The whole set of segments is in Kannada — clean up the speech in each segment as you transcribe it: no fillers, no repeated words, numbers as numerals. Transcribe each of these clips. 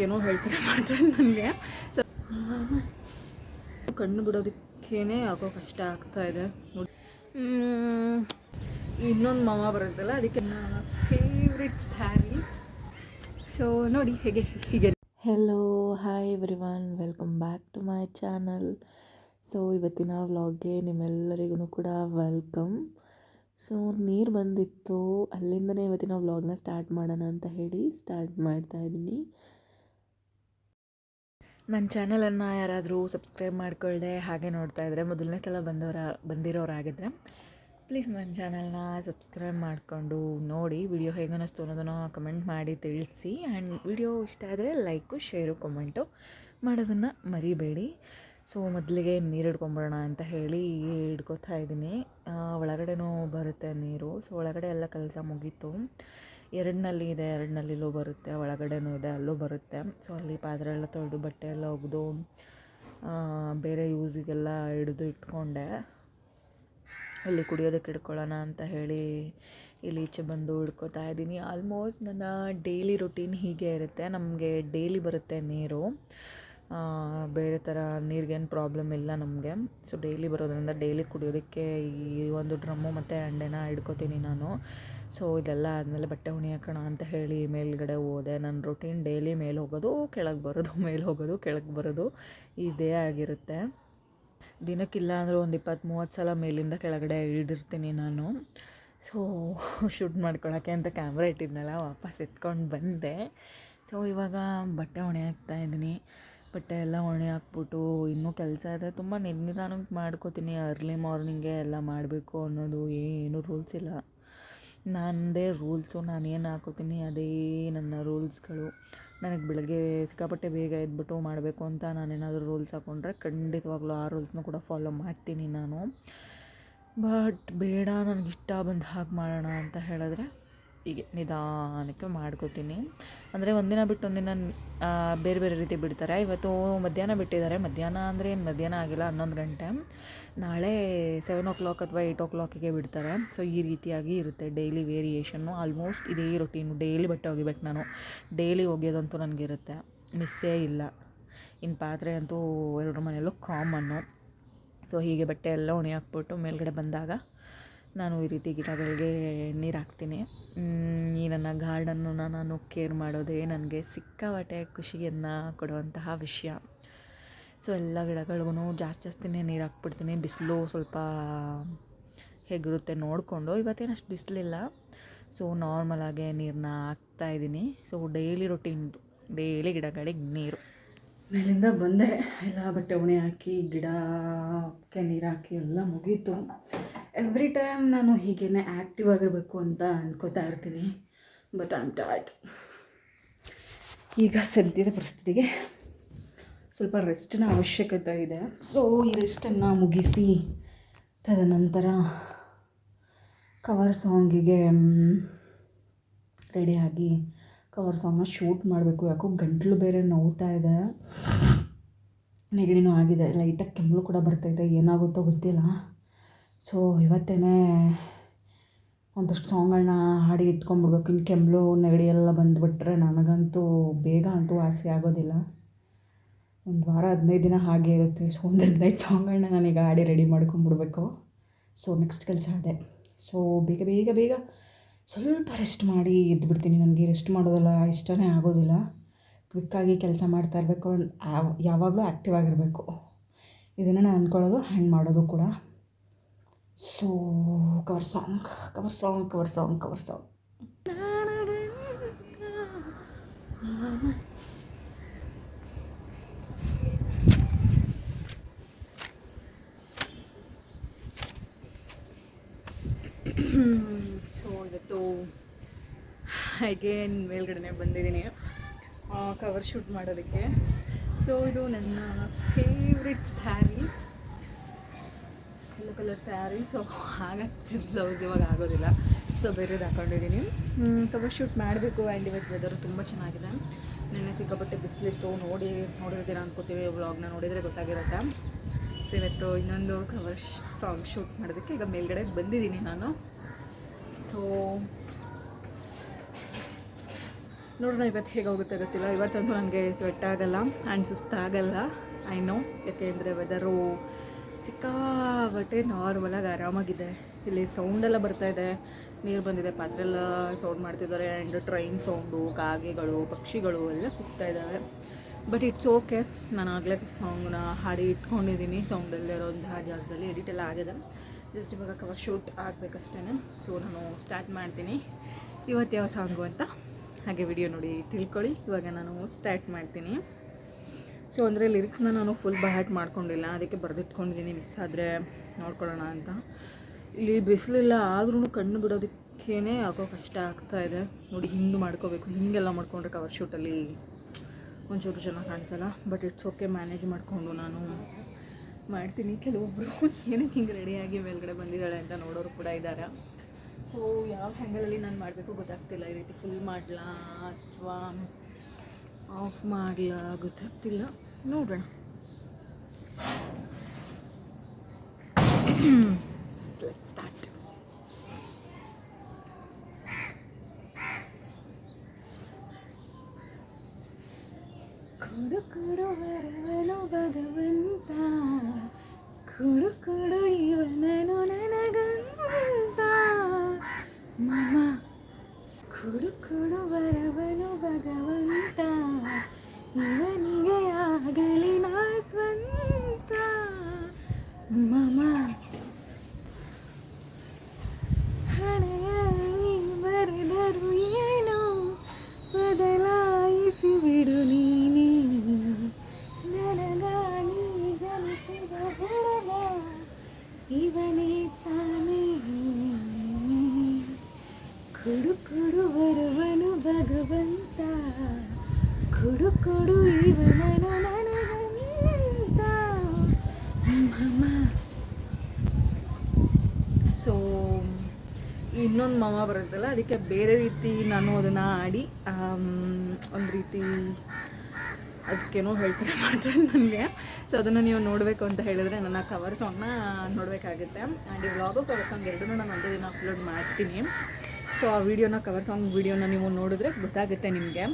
ಏನೋ ಹೇಳ್ತಾರೆ ಮಾಡ್ತಾರೆ ನನಗೆ. ಸೊ ಕಣ್ಣು ಬಿಡೋದಕ್ಕೇ ಯಾಕೋ ಕಷ್ಟ ಆಗ್ತಾಯಿದೆ. ಇನ್ನೊಂದು ಮಾಮ ಬರುತ್ತಲ್ಲ, ಅದಕ್ಕೆ ನನ್ನ ಫೇವ್ರೆಟ್ ಸ್ಯಾರಿ. ಸೊ ನೋಡಿ ಹೀಗೆ. Hello, hi everyone, welcome back to my channel. So ಇವತ್ತಿನ ವ್ಲಾಗ್ಗೆ ನಿಮ್ಮೆಲ್ಲರಿಗೂ ಕೂಡ ವೆಲ್ಕಮ್. ಸೊ ನೀರು ಬಂದಿತ್ತು, ಅಲ್ಲಿಂದನೇ ಇವತ್ತಿನ ವ್ಲಾಗ್ನ ಸ್ಟಾರ್ಟ್ ಮಾಡೋಣ ಅಂತ ಹೇಳಿ ಸ್ಟಾರ್ಟ್ ಮಾಡ್ತಾಯಿದ್ದೀನಿ. ನನ್ನ ಚಾನಲನ್ನು ಯಾರಾದರೂ ಸಬ್ಸ್ಕ್ರೈಬ್ ಮಾಡ್ಕೊಳ್ಳದೆ ಹಾಗೆ ನೋಡ್ತಾ ಇದ್ದರೆ, ಮೊದಲನೇ ಸಲ ಬಂದಿರೋರಾಗಿದ್ದರೆ ಪ್ಲೀಸ್ ನನ್ನ ಚಾನಲ್ನ ಸಬ್ಸ್ಕ್ರೈಬ್ ಮಾಡಿಕೊಂಡು ನೋಡಿ. ವಿಡಿಯೋ ಹೇಗೆ ಅನ್ನಿಸ್ತು ಅನ್ನೋದನ್ನು ಕಮೆಂಟ್ ಮಾಡಿ ತಿಳಿಸಿ. ಆ್ಯಂಡ್ ವಿಡಿಯೋ ಇಷ್ಟ ಆದರೆ ಲೈಕು, ಶೇರು, ಕಮೆಂಟು ಮಾಡೋದನ್ನು ಮರಿಬೇಡಿ. ಸೊ ಮೊದಲಿಗೆ ನೀರು ಹಿಡ್ಕೊಂಬರೋಣ ಅಂತ ಹೇಳಿ ಹಿಡ್ಕೊತಾ ಇದ್ದೀನಿ. ಒಳಗಡೆನೂ ಬರುತ್ತೆ ನೀರು. ಸೊ ಒಳಗಡೆ ಎಲ್ಲ ಕೆಲಸ ಮುಗೀತು. 2 ನಲ್ಲಿ ಇದೆ, 2 ನಲ್ಲಿಲೂ ಬರುತ್ತೆ, ಒಳಗಡೆನೂ ಇದೆ, ಅಲ್ಲೂ ಬರುತ್ತೆ. ಸೊ ಅಲ್ಲಿ ಪಾತ್ರೆ ಎಲ್ಲ ತೊಳೆದು ಬಟ್ಟೆ ಎಲ್ಲ ಒಗೆದು ಬೇರೆ ಯೂಸಿಗೆಲ್ಲ ಹಿಡಿದು ಇಟ್ಕೊಂಡೆ. ಅಲ್ಲಿ ಕುಡಿಯೋದಕ್ಕೆ ಇಟ್ಕೊಳ್ಳೋಣ ಅಂತ ಹೇಳಿ ಇಲ್ಲಿ ಈಚೆ ಬಂದು ಹಿಡ್ಕೊತಾ ಇದ್ದೀನಿ. ಆಲ್ಮೋಸ್ಟ್ ನನ್ನ ಡೈಲಿ ರೊಟೀನ್ ಹೀಗೆ ಇರುತ್ತೆ. ನಮಗೆ ಡೈಲಿ ಬರುತ್ತೆ ನೀರು, ಬೇರೆ ಥರ ನೀರಿಗೇನು ಪ್ರಾಬ್ಲಮ್ ಇಲ್ಲ ನಮಗೆ. ಸೊ ಡೈಲಿ ಬರೋದ್ರಿಂದ ಡೈಲಿ ಕುಡಿಯೋದಕ್ಕೆ ಈ ಒಂದು ಡ್ರಮ್ಮು ಮತ್ತು ಹಂಡೆನ ಹಿಡ್ಕೊತೀನಿ ನಾನು. ಸೊ ಇದೆಲ್ಲ ಆದಮೇಲೆ ಬಟ್ಟೆ ಹಾಕೋಣ ಅಂತ ಹೇಳಿ ಮೇಲ್ಗಡೆ ಹೋದೆ. ನನ್ನ ರೊಟೀನ್ ಡೈಲಿ ಮೇಲೆ ಹೋಗೋದು, ಕೆಳಗೆ ಬರೋದು, ಮೇಲೆ ಹೋಗೋದು, ಕೆಳಗೆ ಬರೋದು ಇದೇ ಆಗಿರುತ್ತೆ. ದಿನಕ್ಕಿಲ್ಲ ಅಂದರೂ ಒಂದು 20-30 ಸಲ ಮೇಲಿಂದ ಕೆಳಗಡೆ ಇಳಿದಿರ್ತೀನಿ ನಾನು. ಸೊ ಶೂಟ್ ಮಾಡ್ಕೊಳ್ಳೋಕ್ಕೆ ಅಂತ ಕ್ಯಾಮ್ರಾ ಇಟ್ಟಿದ್ನಲ್ಲ, ವಾಪಸ್ ಎತ್ಕೊಂಡು ಬಂದೆ. ಸೊ ಇವಾಗ ಬಟ್ಟೆ ಹಾಕ್ತಾಯಿದ್ದೀನಿ. ಬಟ್ಟೆ ಎಲ್ಲ ಹಾಕ್ಬಿಟ್ಟು ಇನ್ನೂ ಕೆಲಸ ಇದೆ, ತುಂಬ ನಿಧಾನಕ್ಕೆ ಮಾಡ್ಕೋತೀನಿ. ಅರ್ಲಿ ಮಾರ್ನಿಂಗೇ ಎಲ್ಲ ಮಾಡಬೇಕು ಅನ್ನೋದು ಏನೂ ರೂಲ್ಸ್ ಇಲ್ಲ. ನನ್ನದೇ ರೂಲ್ಸು, ನಾನೇನು ಹಾಕೋತೀನಿ ಅದೇ ನನ್ನ ರೂಲ್ಸ್ಗಳು. ನನಗೆ ಬೆಳಗ್ಗೆ ಸಿಕ್ಕಾಪಟ್ಟೆ ಬೇಗ ಎದ್ಬಿಟ್ಟು ಮಾಡಬೇಕು ಅಂತ ನಾನೇನಾದರೂ ರೂಲ್ಸ್ ಹಾಕ್ಕೊಂಡ್ರೆ ಖಂಡಿತವಾಗ್ಲೂ ಆ ರೂಲ್ಸ್ನೂ ಕೂಡ ಫಾಲೋ ಮಾಡ್ತೀನಿ ನಾನು. ಬಟ್ ಬೇಡ, ನನಗಿಷ್ಟ ಬಂದು ಹಾಗೆ ಮಾಡೋಣ ಅಂತ ಹೇಳಿದ್ರೆ ಹೀಗೆ ನಿಧಾನಕ್ಕೆ ಮಾಡ್ಕೋತೀನಿ. ಅಂದರೆ ಒಂದಿನ ಬಿಟ್ಟು ಒಂದಿನ ಬೇರೆ ಬೇರೆ ರೀತಿ ಬಿಡ್ತಾರೆ. ಇವತ್ತು ಮಧ್ಯಾಹ್ನ ಬಿಟ್ಟಿದ್ದಾರೆ. ಮಧ್ಯಾಹ್ನ ಅಂದರೆ ಏನು ಮಧ್ಯಾಹ್ನ ಆಗಿಲ್ಲ, 11 ಗಂಟೆ. ನಾಳೆ 7 o'clock ಅಥವಾ 8 o'clockಗೆ ಬಿಡ್ತಾರೆ. ಸೊ ಈ ರೀತಿಯಾಗಿ ಇರುತ್ತೆ ಡೈಲಿ ವೇರಿಯೇಷನ್ನು. ಆಲ್ಮೋಸ್ಟ್ ಇದೇ ರೊಟೀನು. ಡೈಲಿ ಬಟ್ಟೆ ಒಗಿಬೇಕು ನಾನು. ಡೈಲಿ ಒಗೆಯೋದಂತೂ ನನಗಿರುತ್ತೆ, ಮಿಸ್ಸೇ ಇಲ್ಲ. ಇನ್ನು ಪಾತ್ರೆ ಅಂತೂ ಎಲ್ಲರ ಮನೆಯಲ್ಲೂ ಕಾಮನ್ನು. ಸೊ ಹೀಗೆ ಬಟ್ಟೆ ಎಲ್ಲ ಹಾಕ್ಬಿಟ್ಟು ಮೇಲ್ಗಡೆ ಬಂದಾಗ ನಾನು ಈ ರೀತಿ ಗಿಡಗಳಿಗೆ ನೀರು ಹಾಕ್ತೀನಿ. ಈ ನನ್ನ ಗಾರ್ಡನ್ನನ್ನು ನಾನು ಕೇರ್ ಮಾಡೋದೇ ನನಗೆ ಸಿಕ್ಕಾಪಟ್ಟೆ ಖುಷಿಯನ್ನು ಕೊಡುವಂತಹ ವಿಷಯ. ಸೊ ಎಲ್ಲ ಗಿಡಗಳಿಗೂ ಜಾಸ್ತಿನೇ ನೀರು ಹಾಕ್ಬಿಡ್ತೀನಿ. ಬಿಸಿಲು ಸ್ವಲ್ಪ ಹೇಗಿರುತ್ತೆ ನೋಡಿಕೊಂಡು. ಇವತ್ತೇನು ಅಷ್ಟು ಬಿಸಿಲಿಲ್ಲ. ಸೊ ನಾರ್ಮಲಾಗೆ ನೀರನ್ನ ಹಾಕ್ತಾಯಿದ್ದೀನಿ. ಸೊ ಡೈಲಿ ರೊಟೀನ್, ಡೈಲಿ ಗಿಡಗಳಿಗೆ ನೀರು. ಮೇಲಿಂದ ಬಂದೆ, ಎಲ್ಲ ಬಟ್ಟೆ ಹಾಕಿ ಗಿಡಕ್ಕೆ ನೀರು ಹಾಕಿ ಎಲ್ಲ ಮುಗೀತು. ಎವ್ರಿ ಟೈಮ್ ನಾನು ಹೀಗೇ ಆ್ಯಕ್ಟಿವ್ ಆಗಿರಬೇಕು ಅಂತ ಅನ್ಕೋತಾ ಇರ್ತೀನಿ. But I am tired. ಈಗ ಸದ್ಯದ ಪರಿಸ್ಥಿತಿಗೆ ಸ್ವಲ್ಪ ರೆಸ್ಟಿನ ಅವಶ್ಯಕತೆ ಇದೆ. ಸೊ ಈ ರೆಸ್ಟನ್ನು ಮುಗಿಸಿ ತದನಂತರ ಕವರ್ ಸಾಂಗಿಗೆ ರೆಡಿಯಾಗಿ ಕವರ್ ಸಾಂಗ್ನ ಶೂಟ್ ಮಾಡಬೇಕು. ಯಾಕೋ ಗಂಟಲು ಬೇರೆ ನೋವ್ತಾ ಇದೆ, ನೆಗಡಿನೂ ಆಗಿದೆ, ಲೈಟಾಗಿ ಕೆಮ್ಮಲು ಕೂಡ ಬರ್ತಾಯಿದೆ. ಏನಾಗುತ್ತೋ ಗೊತ್ತಿಲ್ಲ. ಸೊ ಇವತ್ತೇ ಒಂದಷ್ಟು ಸಾಂಗ್ಗಳನ್ನ ಹಾಡಿ ಇಟ್ಕೊಂಡ್ಬಿಡ್ಬೇಕು. ಇನ್ನು ಕೆಮ್ಮಲು ನೆಗಡಿ ಎಲ್ಲ ಬಂದುಬಿಟ್ರೆ ನನಗಂತೂ ಬೇಗ ಅಂತೂ ವಾಸಿ ಆಗೋದಿಲ್ಲ. 1 ವಾರ 15 ದಿನ ಹಾಗೆ ಇರುತ್ತೆ. ಸೊ ಒಂದು 15 ಸಾಂಗ್ಗಳನ್ನ ನಾನೀಗ ಹಾಡಿ ರೆಡಿ ಮಾಡ್ಕೊಂಡ್ಬಿಡ್ಬೇಕು. ಸೊ ನೆಕ್ಸ್ಟ್ ಕೆಲಸ ಅದೇ. ಸೊ ಬೇಗ ಬೇಗ ಬೇಗ ಸ್ವಲ್ಪ ರೆಸ್ಟ್ ಮಾಡಿ ಎದ್ದುಬಿಡ್ತೀನಿ. ನನಗೆ ರೆಸ್ಟ್ ಮಾಡೋದೆಲ್ಲ ಇಷ್ಟನೇ ಆಗೋದಿಲ್ಲ. ಕ್ವಿಕ್ಕಾಗಿ ಕೆಲಸ ಮಾಡ್ತಾ ಇರಬೇಕು, ಯಾವಾಗಲೂ ಆ್ಯಕ್ಟಿವ್ ಆಗಿರಬೇಕು. ಇದನ್ನು ನಾನು ಅಂದ್ಕೊಳ್ಳೋದು, ಹ್ಯಾಂಗ್ ಮಾಡೋದು ಕೂಡ. So cover song. ಸೊ ಇವತ್ತು ಅಗೇನ್ ಮೇಲ್ಗಡೆ ಬಂದಿದ್ದೀನಿ ಕವರ್ ಶೂಟ್ ಮಾಡೋದಕ್ಕೆ. ಸೊ ಇದು ನನ್ನ favourite sari, yellow colour sari. So ಹಾಗಾಗ್ತಿದ್ದು ಬ್ಲೌಸ್ ಇವಾಗ ಆಗೋದಿಲ್ಲ. ಸೊ ಬೇರೆದು ಹಾಕ್ಕೊಂಡಿದ್ದೀನಿ. ಕವರ್ ಶೂಟ್ ಮಾಡಬೇಕು. ಆ್ಯಂಡ್ ಇವತ್ತು ವೆದರು ತುಂಬ ಚೆನ್ನಾಗಿದೆ. ನಿನ್ನೆ ಸಿಕ್ಕಾಪಟ್ಟೆ ಬಿಸಿಲಿತ್ತು, ನೋಡಿರ್ತೀರ ಅನ್ಕೋತೀವಿ. ವ್ಲಾಗ್ನ ನೋಡಿದರೆ ಗೊತ್ತಾಗಿರುತ್ತೆ. ಸೊ ಇವತ್ತು ಇನ್ನೊಂದು ಕವರ್ ಸಾಂಗ್ ಶೂಟ್ ಮಾಡೋದಕ್ಕೆ ಈಗ ಮೇಲ್ಗಡೆ ಬಂದಿದ್ದೀನಿ ನಾನು. ಸೊ ನೋಡೋಣ ಇವತ್ತು ಹೇಗೆ ಹೋಗುತ್ತೆ ಗೊತ್ತಿಲ್ಲ. ಇವತ್ತಂತೂ ನನಗೆ ಸ್ವೆಟ್ ಆಗಲ್ಲ ಆ್ಯಂಡ್ ಸುಸ್ತಾಗಲ್ಲ. ಐ ನೋ, ಯಾಕೆಂದರೆ ವೆದರು ಸಿಕ್ಕಾಬಟ್ಟೆ ನಾರ್ಮಲಾಗಿ ಆರಾಮಾಗಿದೆ. ಇಲ್ಲಿ ಸೌಂಡೆಲ್ಲ ಬರ್ತಾಯಿದೆ, ನೀರು ಬಂದಿದೆ, ಪಾತ್ರೆ ಎಲ್ಲ ಸೌಂಡ್ ಮಾಡ್ತಿದ್ದಾರೆ ಆ್ಯಂಡ್ ಟ್ರೈನ್ ಸೌಂಡು, ಕಾಗೆಗಳು, ಪಕ್ಷಿಗಳು ಎಲ್ಲ ಕೂಗ್ತಾ ಇದ್ದಾವೆ. But it's okay. ನಾನು ಆಗಲೇ ಸಾಂಗ್ನ ಹಾಡಿ ಇಟ್ಕೊಂಡಿದ್ದೀನಿ ಸೌಂಡಲ್ಲೇ ಇರೋಂತಹ ಜಾಗದಲ್ಲಿ. ಎಡಿಟ್ ಎಲ್ಲ ಆಗಿದೆ, ಜಸ್ಟ್ ಇವಾಗ ಕವರ್ ಶೂಟ್ ಆಗಬೇಕಷ್ಟೇ. ಸೊ ನಾನು ಸ್ಟಾರ್ಟ್ ಮಾಡ್ತೀನಿ ಇವತ್ತು ಯಾವ ಸಾಂಗು ಅಂತ. ಹಾಗೆ ವಿಡಿಯೋ ನೋಡಿ ತಿಳ್ಕೊಳ್ಳಿ. ಇವಾಗ ನಾನು ಸ್ಟಾರ್ಟ್ ಮಾಡ್ತೀನಿ. ಸೊ ಅಂದರೆ ಲಿರಿಕ್ಸ್ನ ನಾನು ಫುಲ್ ಬಹಾಟ್ ಮಾಡ್ಕೊಂಡಿಲ್ಲ, ಅದಕ್ಕೆ ಬರೆದಿಟ್ಕೊಂಡಿದ್ದೀನಿ. ಮಿಸ್ ಆದರೆ ನೋಡ್ಕೊಳ್ಳೋಣ ಅಂತ. ಇಲ್ಲಿ ಬಿಸಿಲಿಲ್ಲ ಆದ್ರೂ ಕಣ್ಣು ಬಿಡೋದಕ್ಕೇ ಯಾಕೋ ಕಷ್ಟ ಆಗ್ತಾಯಿದೆ ನೋಡಿ. ಹಿಂಗೆ ಮಾಡ್ಕೋಬೇಕು, ಹಿಂಗೆಲ್ಲ ಮಾಡ್ಕೊಂಡ್ರೆ ಕವರ್ ಶೂಟಲ್ಲಿ ಒಂಚೂರು ಚೆನ್ನಾಗಿ ಕಾಣಿಸಲ್ಲ. ಬಟ್ ಇಟ್ಸ್ ಓಕೆ, ಮ್ಯಾನೇಜ್ ಮಾಡಿಕೊಂಡು ನಾನು ಮಾಡ್ತೀನಿ. ಕೆಲವೊಬ್ಬರು ಏನಕ್ಕೆ ಹಿಂಗೆ ರೆಡಿಯಾಗಿ ಮೇಲ್ಗಡೆ ಬಂದಿದ್ದಾಳೆ ಅಂತ ನೋಡೋರು ಕೂಡ ಇದ್ದಾರೆ. ಸೊ ಯಾವ ಹ್ಯಾಂಗಲಲ್ಲಿ ನಾನು ಮಾಡಬೇಕು ಗೊತ್ತಾಗ್ತಿಲ್ಲ. ಈ ರೀತಿ ಫುಲ್ ಮಾಡಲಾ ಅಥವಾ ಆಫ್ ಮಾಡಲಾ ಗೊತ್ತಾಗ್ತಿಲ್ಲ, ನೋಡೋಣ. Let's start. ಕೊಡು ಕೊಡು ವರವನು ಭಗವಂತ, ಕೊಡು ಕೊಡು ಇವನನು ನನಗಂತ, ಮಮ ಕೊಡು ಕೊಡು ವರವನು ಭಗವಂತ, ಇವನಿಗೆ ಆಗಲಿ ನಾ ಸ್ವಂತ, ಮಮ ಹಣೆಯಲ್ಲಿ ಬರೆದರು ಏನು ಬದಲಾಯಿಸಿ ಬಿಡು ನೀನೇ, ನನಗಾಗಿ ಜನಿಸಿದ ಹುಡುಗ ಇವನೇ ತಾನೇ, ಕೊಡು ಕೊಡು ಬರುವನು ಭಗವಂತ, ಕೊಡು ಕೊಡು ಇವನನು ನನಗಂತ, ಮಮ. ಸೊ ಇನ್ನೊಂದು ಮಮ ಬರುತ್ತಲ್ಲ, ಅದಕ್ಕೆ ಬೇರೆ ರೀತಿ ನಾನು ಅದನ್ನು ಆಡಿ ಒಂದು ರೀತಿ ಅದಕ್ಕೇನೋ ಹೇಳ್ತಾರೆ ಮಾಡ್ತಾರೆ ನನಗೆ. ಸೊ ಅದನ್ನು ನೀವು ನೋಡಬೇಕು ಅಂತ ಹೇಳಿದ್ರೆ ನನ್ನ ಕವರ್ ಸಾಂಗ್ನ ನೋಡಬೇಕಾಗುತ್ತೆ. ಆ್ಯಂಡ್ ಈ ವ್ಲಾಗು ಕವರ್ ಸಾಂಗ್ ಎರಡೂ ನಾನು ಒಂದೇ ದಿನ ಅಪ್ಲೋಡ್ ಮಾಡ್ತೀನಿ. ಸೊ ಆ ವಿಡಿಯೋನ, ಕವರ್ ಸಾಂಗ್ ವಿಡಿಯೋನ ನೀವು ನೋಡಿದ್ರೆ ಗೊತ್ತಾಗುತ್ತೆ ನಿಮಗೆ.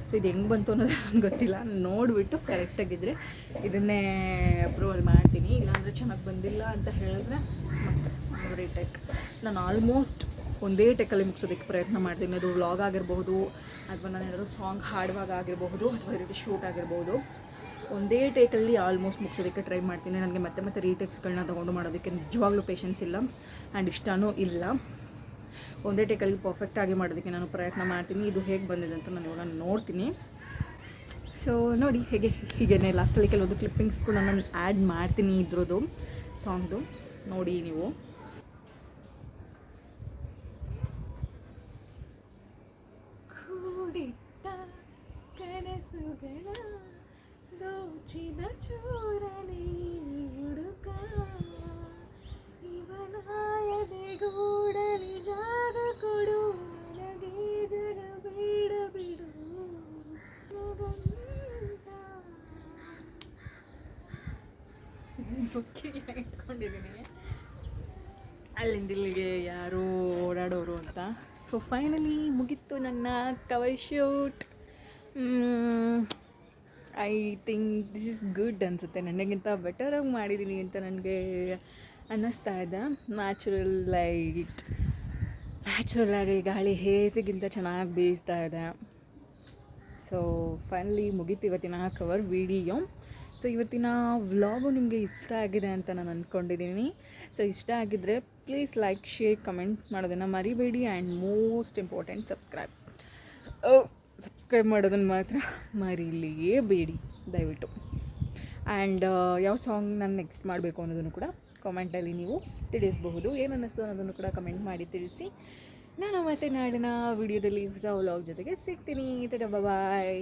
ಸೊ ಇದು ಹೆಂಗೆ ಬಂತು ಅನ್ನೋದು ನನಗೆ ಗೊತ್ತಿಲ್ಲ. ನೋಡಿಬಿಟ್ಟು ಕರೆಕ್ಟಾಗಿದ್ದರೆ ಇದನ್ನೇ ಅಪ್ರೂವಲ್ ಮಾಡ್ತೀನಿ. ಇಲ್ಲಾಂದರೆ ಚೆನ್ನಾಗಿ ಬಂದಿಲ್ಲ ಅಂತ ಹೇಳಿದ್ರೆ ಮತ್ತೆ ರೀಟೇಕ್. ನಾನು ಆಲ್ಮೋಸ್ಟ್ ಒಂದೇ ಟೇಕಲ್ಲಿ ಮುಗಿಸೋದಕ್ಕೆ ಪ್ರಯತ್ನ ಮಾಡ್ತೀನಿ. ಅದು ವ್ಲಾಗ್ ಆಗಿರ್ಬೋದು ಅಥವಾ ನಾನು ಏನಾದರೂ ಸಾಂಗ್ ಹಾಡುವಾಗ ಆಗಿರಬಹುದು ಅಥವಾ ಈ ರೀತಿ ಶೂಟ್ ಆಗಿರ್ಬೋದು, ಒಂದೇ ಟೇಕಲ್ಲಿ ಆಲ್ಮೋಸ್ಟ್ ಮುಗಿಸೋದಕ್ಕೆ ಟ್ರೈ ಮಾಡ್ತೀನಿ. ನನಗೆ ಮತ್ತೆ ಮತ್ತೆ ರೀಟೇಕ್ಸ್ಗಳನ್ನ ತೊಗೊಂಡು ಮಾಡೋದಕ್ಕೆ ನಿಜವಾಗ್ಲೂ ಪೇಷನ್ಸ್ ಇಲ್ಲ ಆ್ಯಂಡ್ ಇಷ್ಟನೂ ಇಲ್ಲ. ಒಂದೇ ಟೇಕಲ್ಲಿ ಪರ್ಫೆಕ್ಟಾಗಿ ಮಾಡೋದಕ್ಕೆ ನಾನು ಪ್ರಯತ್ನ ಮಾಡ್ತೀನಿ. ಇದು ಹೇಗೆ ಬಂದಿದೆ ಅಂತ ನಾನು ಇವಾಗ ನೋಡ್ತೀನಿ. ಸೊ ನೋಡಿ ಹೀಗೇ ಲಾಸ್ಟಲ್ಲಿ ಕೆಲವೊಂದು ಕ್ಲಿಪ್ಪಿಂಗ್ಸ್ ಕೂಡ ನಾನು ಆ್ಯಡ್ ಮಾಡ್ತೀನಿ ಇದ್ರದ್ದು ಸಾಂಗ್ದು, ನೋಡಿ ನೀವು. ಕೂಡಿಟ್ಟ ಕನಸುಗಳ ದೋಚಿದ ಚೋರನೇ ಹುಡುಕ, ಇವನಾಯದೆಗೂಡಲಿ ಜಾಗ ಕೊಡು, ನನಗೆ ಜಗ ಬೇಡ ಬಿಡು, ಇಟ್ಕೊಂಡಿದ್ದೀನಿ ಅಲ್ಲಿಂದ ಇಲ್ಲಿಗೆ ಯಾರು ಓಡಾಡೋರು ಅಂತ. ಸೊ ಫೈನಲಿ ಮುಗೀತು ನನ್ನ cover shoot. I think this is good ಅನಿಸುತ್ತೆ. ನನಗಿಂತ ಬೆಟರಾಗಿ ಮಾಡಿದ್ದೀನಿ ಅಂತ ನನಗೆ ಅನ್ನಿಸ್ತಾ ಇದೆ. ನ್ಯಾಚುರಲ್ ಲೈಟ್, ನ್ಯಾಚುರಲಾಗಿ ಗಾಳಿ ಹೇಸಿಗಿಂತ ಚೆನ್ನಾಗಿ ಬೀಸ್ತಾ ಇದೆ. ಸೊ ಫೈನಲಿ ಮುಗೀತು ಇವತ್ತಿನ ಕವರ್ ವಿಡಿಯೋ. ಸೊ ಇವತ್ತಿನ ವ್ಲಾಗು ನಿಮಗೆ ಇಷ್ಟ ಆಗಿದೆ ಅಂತ ನಾನು ಅಂದ್ಕೊಂಡಿದ್ದೀನಿ. ಸೊ ಇಷ್ಟ ಆಗಿದ್ದರೆ ಪ್ಲೀಸ್ ಲೈಕ್, ಶೇರ್, ಕಮೆಂಟ್ ಮಾಡೋದನ್ನು ಮರಿಬೇಡಿ. ಆ್ಯಂಡ್ ಮೋಸ್ಟ್ ಇಂಪಾರ್ಟೆಂಟ್ ಸಬ್ಸ್ಕ್ರೈಬ್ ಮಾಡೋದನ್ನು ಮಾತ್ರ ಮರೀಲೇಬೇಡಿ ದಯವಿಟ್ಟು. ಆ್ಯಂಡ್ ಯಾವ ಸಾಂಗ್ ನಾನು ನೆಕ್ಸ್ಟ್ ಮಾಡಬೇಕು ಅನ್ನೋದನ್ನು ಕೂಡ ಕಾಮೆಂಟಲ್ಲಿ ನೀವು ತಿಳಿಸಬಹುದು. ಏನು ಅನ್ನಿಸ್ತು ಅನ್ನೋದನ್ನು ಕೂಡ ಕಮೆಂಟ್ ಮಾಡಿ ತಿಳಿಸಿ. ನಾನು ಮತ್ತೆ ನಾಳಿನ ವಿಡಿಯೋದಲ್ಲಿ ಹೊಸ ವ್ಲಾಗ್ ಜೊತೆಗೆ ಸಿಗ್ತೀನಿ. ಬಾಯ್.